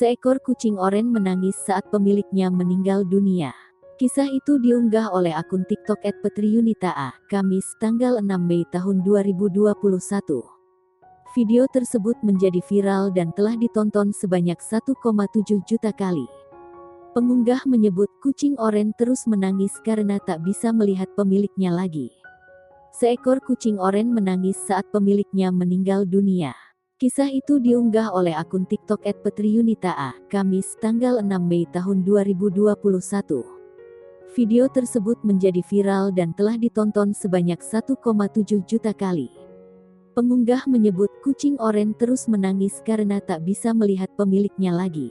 Seekor kucing oranye menangis saat pemiliknya meninggal dunia. Kisah itu diunggah oleh akun TikTok @petriyunitaa, Kamis, tanggal 6 Mei tahun 2021. Video tersebut menjadi viral dan telah ditonton sebanyak 1,7 juta kali. Pengunggah menyebut kucing oranye terus menangis karena tak bisa melihat pemiliknya lagi. Seekor kucing oranye menangis saat pemiliknya meninggal dunia. Kisah itu diunggah oleh akun TikTok @petriyunitaa, Kamis, tanggal 6 Mei tahun 2021. Video tersebut menjadi viral dan telah ditonton sebanyak 1,7 juta kali. Pengunggah menyebut kucing oranye terus menangis karena tak bisa melihat pemiliknya lagi.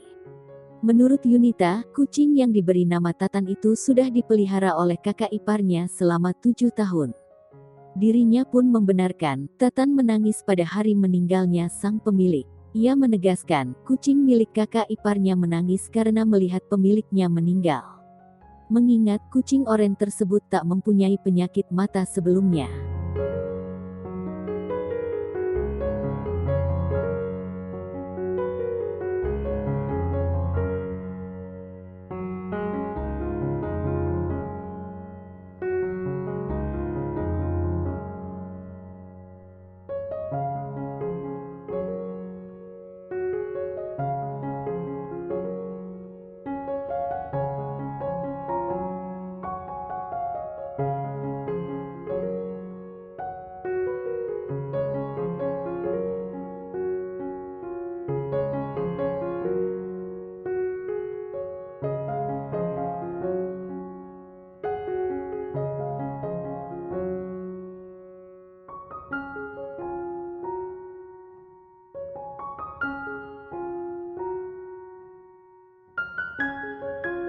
Menurut Yunita, kucing yang diberi nama Tatan itu sudah dipelihara oleh kakak iparnya selama 7 tahun. Dirinya pun membenarkan, Tatan menangis pada hari meninggalnya sang pemilik. Ia menegaskan, kucing milik kakak iparnya menangis karena melihat pemiliknya meninggal. Mengingat kucing oranye tersebut tak mempunyai penyakit mata sebelumnya.